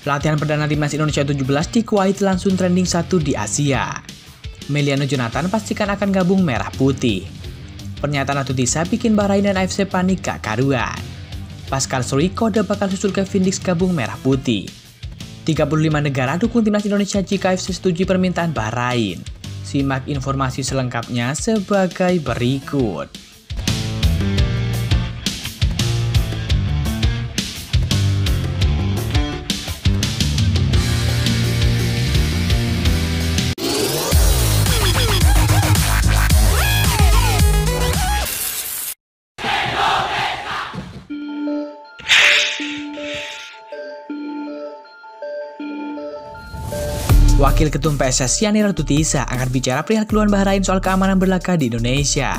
Latihan perdana timnas Indonesia 17 di Kuwait langsung trending 1 di Asia. Meliano Jonathan pastikan akan gabung merah putih. Pernyataan Ratu Tisa bikin Bahrain dan AFC panik gak karuan. Pascal Suri kode bakal susul Kevin Dix gabung merah putih. 35 negara dukung timnas Indonesia jika AFC setuju permintaan Bahrain. Simak informasi selengkapnya sebagai berikut. Wakil Ketum PSSI Yani Ratu Tisa angkat bicara perihal keluhan Bahrain soal keamanan berlaga di Indonesia.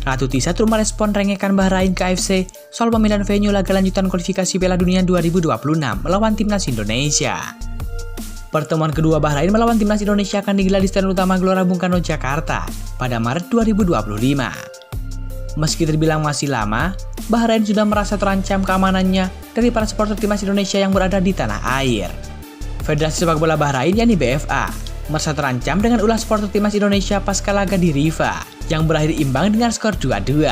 Ratu Tisa turut merespon rengekan Bahrain ke AFC soal pemilihan venue laga lanjutan kualifikasi Piala Dunia 2026 melawan timnas Indonesia. Pertemuan kedua Bahrain melawan timnas Indonesia akan digelar di Stadion Utama Gelora Bung Karno, Jakarta pada Maret 2025. Meski terbilang masih lama, Bahrain sudah merasa terancam keamanannya dari para supporter timnas Indonesia yang berada di tanah air. Federasi Sepak Bola Bahrain yakni BFA merasa terancam dengan ulah supporter timnas Indonesia pasca laga di Rifa yang berakhir imbang dengan skor 2-2.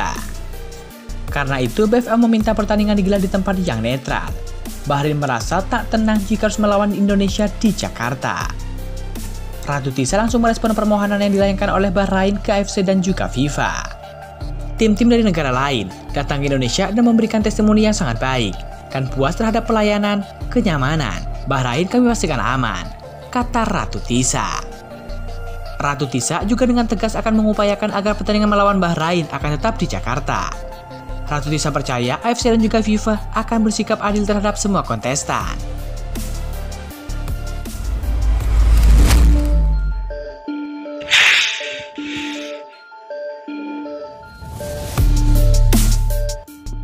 Karena itu BFA meminta pertandingan digelar di tempat yang netral. Bahrain merasa tak tenang jika harus melawan Indonesia di Jakarta. Ratu Tisa langsung merespon permohonan yang dilayangkan oleh Bahrain ke AFC dan juga FIFA. Tim-tim dari negara lain datang ke Indonesia dan memberikan testimoni yang sangat baik dan puas terhadap pelayanan, kenyamanan. Bahrain kami pastikan aman, kata Ratu Tisa. Ratu Tisa juga dengan tegas akan mengupayakan agar pertandingan melawan Bahrain akan tetap di Jakarta. Ratu Tisa percaya AFC dan juga FIFA akan bersikap adil terhadap semua kontestan.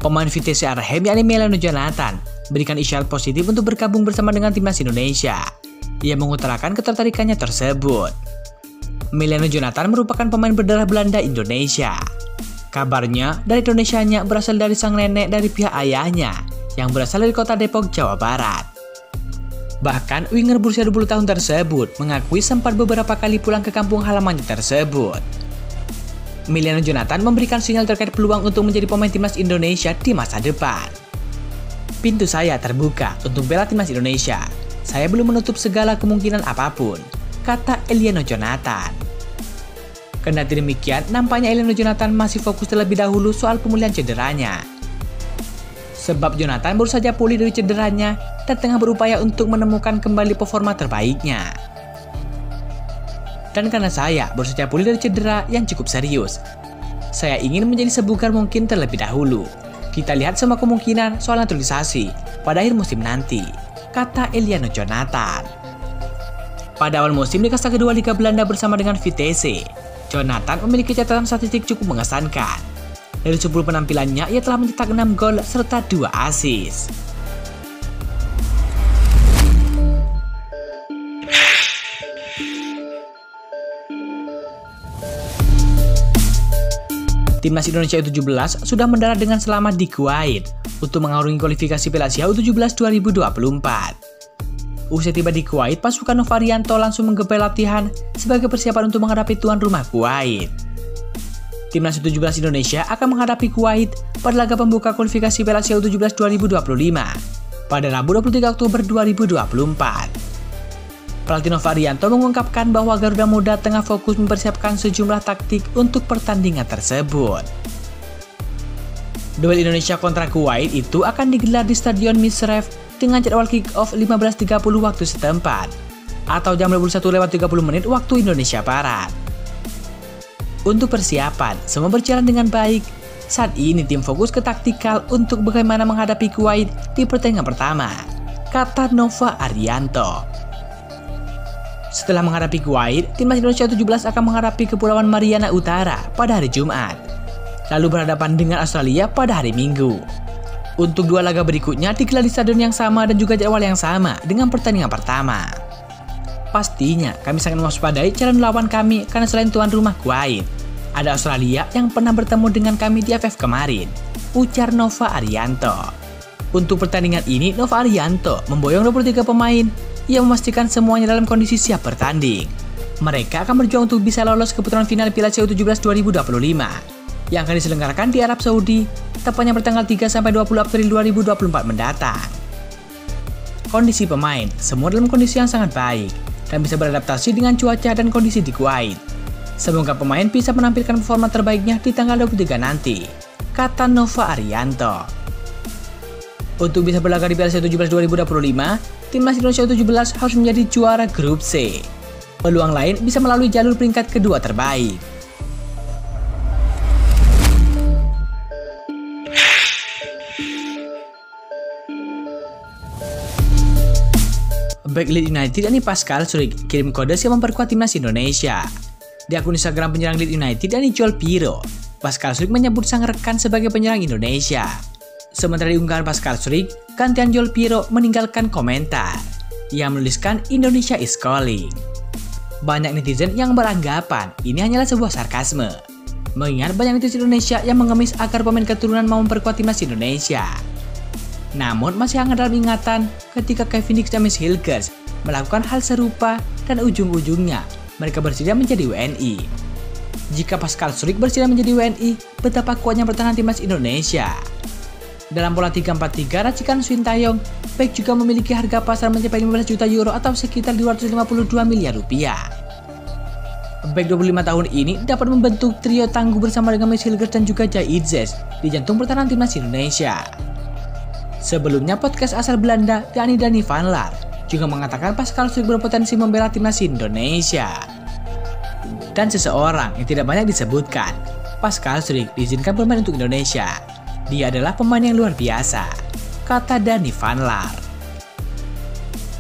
Pemain VTC Arnhem yakni Meliano Jonathan berikan isyarat positif untuk bergabung bersama dengan timnas Indonesia. Ia mengutarakan ketertarikannya tersebut. Meliano Jonathan merupakan pemain berdarah Belanda Indonesia. Kabarnya dari Indonesianya berasal dari sang nenek dari pihak ayahnya yang berasal dari kota Depok, Jawa Barat. Bahkan winger berusia 20 tahun tersebut mengakui sempat beberapa kali pulang ke kampung halamannya tersebut. Meliano Jonathan memberikan sinyal terkait peluang untuk menjadi pemain timnas Indonesia di masa depan. Pintu saya terbuka untuk bela timnas Indonesia. Saya belum menutup segala kemungkinan apapun, kata Meliano Jonathan. Kendati demikian, nampaknya Meliano Jonathan masih fokus terlebih dahulu soal pemulihan cederanya. Sebab Jonathan baru saja pulih dari cederanya dan tengah berupaya untuk menemukan kembali performa terbaiknya. Dan karena saya baru saja pulih dari cedera yang cukup serius, saya ingin menjadi sebugar mungkin terlebih dahulu. Kita lihat semua kemungkinan soal naturalisasi pada akhir musim nanti, kata Meliano Jonathan. Pada awal musim di kasta kedua Liga Belanda bersama dengan VTC, Jonathan memiliki catatan statistik cukup mengesankan. Dari 10 penampilannya, ia telah mencetak 6 gol serta 2 assist. Timnas Indonesia U17 sudah mendarat dengan selamat di Kuwait untuk mengarungi kualifikasi Piala Asia U17 2024. Usai tiba di Kuwait, pasukan Nova Arianto langsung menggelar latihan sebagai persiapan untuk menghadapi tuan rumah Kuwait. Timnas U17 Indonesia akan menghadapi Kuwait pada laga pembuka kualifikasi Piala Asia U17 2025 pada Rabu 23 Oktober 2024. Pelatih Nova Arianto mengungkapkan bahwa Garuda Muda tengah fokus mempersiapkan sejumlah taktik untuk pertandingan tersebut. Duel Indonesia kontra Kuwait itu akan digelar di Stadion Misref dengan jadwal kick-off 15.30 waktu setempat atau jam 21:30 waktu Indonesia Barat. Untuk persiapan, semua berjalan dengan baik. Saat ini tim fokus ke taktikal untuk bagaimana menghadapi Kuwait di pertandingan pertama, kata Nova Arianto. Setelah menghadapi Kuwait, timnas Indonesia U17 akan menghadapi Kepulauan Mariana Utara pada hari Jumat, lalu berhadapan dengan Australia pada hari Minggu. Untuk dua laga berikutnya digelar di stadion yang sama dan juga jadwal yang sama dengan pertandingan pertama. Pastinya kami sangat mewaspadai calon lawan kami karena selain tuan rumah Kuwait, ada Australia yang pernah bertemu dengan kami di AFF kemarin, ujar Nova Arianto. Untuk pertandingan ini, Nova Arianto memboyong 23 pemain yang memastikan semuanya dalam kondisi siap bertanding. Mereka akan berjuang untuk bisa lolos ke putaran final Piala CU 17 2025 yang akan diselenggarakan di Arab Saudi, tepatnya bertanggal 3-20 April 2024 mendatang. Kondisi pemain semua dalam kondisi yang sangat baik dan bisa beradaptasi dengan cuaca dan kondisi di Kuwait. Semoga pemain bisa menampilkan performa terbaiknya di tanggal 23 nanti, kata Nova Arianto. Untuk bisa berlaga di Piala CU 17 2025, timnas Indonesia U17 harus menjadi juara grup C. Peluang lain bisa melalui jalur peringkat kedua terbaik. Bek Leeds United yakni Pascal Struijk kirim kode siap memperkuat timnas Indonesia. Di akun Instagram penyerang Leeds United yakni Joel Piro, Pascal Struijk menyebut sang rekan sebagai penyerang Indonesia. Sementara di unggahan Pascal Struijk, gantian Joel Piro meninggalkan komentar yang menuliskan Indonesia is calling. Banyak netizen yang beranggapan ini hanyalah sebuah sarkasme, mengingat banyak netizen Indonesia yang mengemis agar pemain keturunan mau memperkuat timnas Indonesia. Namun masih hangat dalam ingatan ketika Kevin Dix dan Max Hilgers melakukan hal serupa dan ujung-ujungnya mereka bersedia menjadi WNI. Jika Pascal Struijk bersedia menjadi WNI, betapa kuatnya pertahanan timnas Indonesia. Dalam pola 3-4-3 racikan Sintayong, bek juga memiliki harga pasar mencapai 15 juta euro atau sekitar 252 miliar rupiah. Bek 25 tahun ini dapat membentuk trio tangguh bersama dengan Max Hilgers dan juga Jai Itzes di jantung pertahanan timnas Indonesia. Sebelumnya podcast asal Belanda, yakni Danny van Laar, juga mengatakan Pascal Struijk berpotensi membela timnas Indonesia. Dan seseorang yang tidak banyak disebutkan, Pascal Struijk diizinkan bermain untuk Indonesia. Dia adalah pemain yang luar biasa, kata Danny van Laar.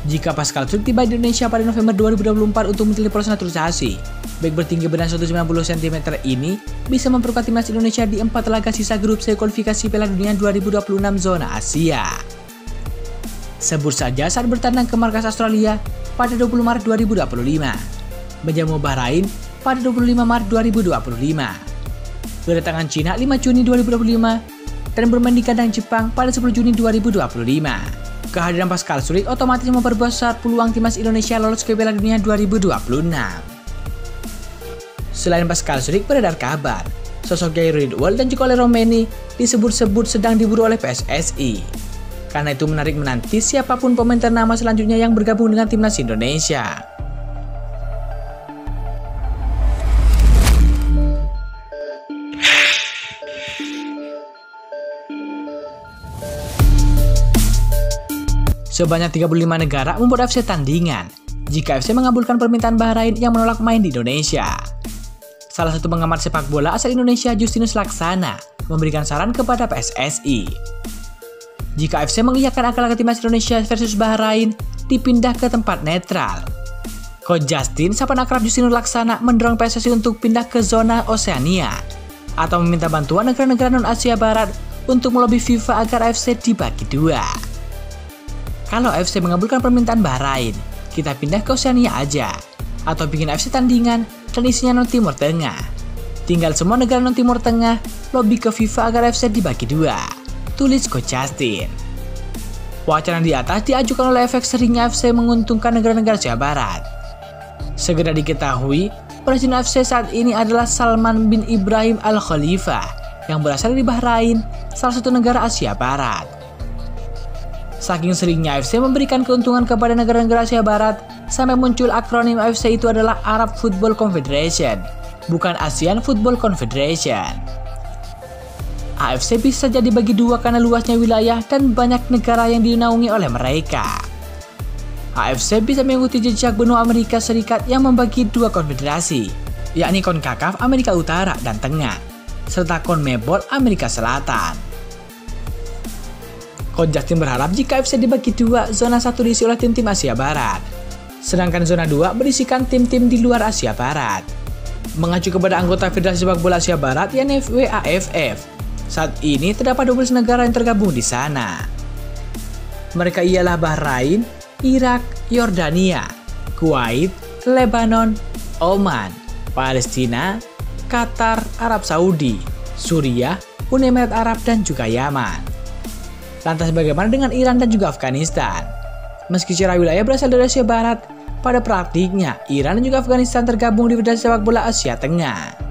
Jika Pascal Struijk tiba di Indonesia pada November 2024 untuk menjalani proses naturalisasi, bek bertinggi badan 190 cm ini bisa memperkuat timnas Indonesia di 4 laga sisa grup C kualifikasi Piala Dunia 2026 zona Asia. Sebut saja saat bertandang ke markas Australia pada 20 Maret 2025, menjamu Bahrain pada 25 Maret 2025, kedatangan Cina 5 Juni 2025, dan bermain di kandang Jepang pada 10 Juni 2025. Kehadiran Pascal Struijk otomatis memperbesar peluang timnas Indonesia lolos ke Piala Dunia 2026. Selain Pascal Struijk beredar kabar, sosok Gary Ridwell dan juga Ole Romeni disebut-sebut sedang diburu oleh PSSI. Karena itu menarik menanti siapapun pemain ternama selanjutnya yang bergabung dengan timnas Indonesia. Sebanyak 35 negara membuat FC tandingan jika FC mengabulkan permintaan Bahrain yang menolak main di Indonesia. Salah satu pengamat sepak bola asal Indonesia, Justinus Laksana, memberikan saran kepada PSSI. Jika FC mengiyakan akan laga timnas Indonesia versus Bahrain dipindah ke tempat netral. Coach Justin, sapaan akrab Justinus Laksana, mendorong PSSI untuk pindah ke zona Oseania atau meminta bantuan negara-negara non-Asia Barat untuk melobi FIFA agar FC dibagi dua. Kalau FC mengabulkan permintaan Bahrain, kita pindah ke Oseania aja. Atau bikin FC tandingan dan isinya non-Timur Tengah. Tinggal semua negara non-Timur Tengah lobby ke FIFA agar FC dibagi dua, tulis Coach Justin. Wacana di atas diajukan oleh efek seringnya FC menguntungkan negara-negara Asia Barat. Segera diketahui, Presiden FC saat ini adalah Salman bin Ibrahim Al Khalifah yang berasal dari Bahrain, salah satu negara Asia Barat. Saking seringnya FC memberikan keuntungan kepada negara-negara Asia Barat, sampai muncul akronim AFC itu adalah Arab Football Confederation, bukan ASEAN Football Confederation. AFC bisa jadi bagi dua karena luasnya wilayah dan banyak negara yang dinaungi oleh mereka. AFC bisa mengikuti jejak benua Amerika Serikat yang membagi dua konfederasi, yakni CONCACAF Amerika Utara dan Tengah, serta CONMEBOL Amerika Selatan. Coach Justin berharap jika AFC dibagi dua, zona 1 diisi oleh tim-tim Asia Barat, sedangkan zona 2 berisikan tim-tim di luar Asia Barat. Mengacu kepada anggota Federasi Sepak Bola Asia Barat, yakni WAFF, saat ini terdapat 12 negara yang tergabung di sana. Mereka ialah Bahrain, Irak, Yordania, Kuwait, Lebanon, Oman, Palestina, Qatar, Arab Saudi, Suriah, Uni Emirat Arab, dan juga Yaman. Lantas bagaimana dengan Iran dan juga Afghanistan? Meski secara wilayah berasal dari Asia Barat, pada praktiknya Iran dan juga Afghanistan tergabung di Federasi Sepak Bola Asia Tengah.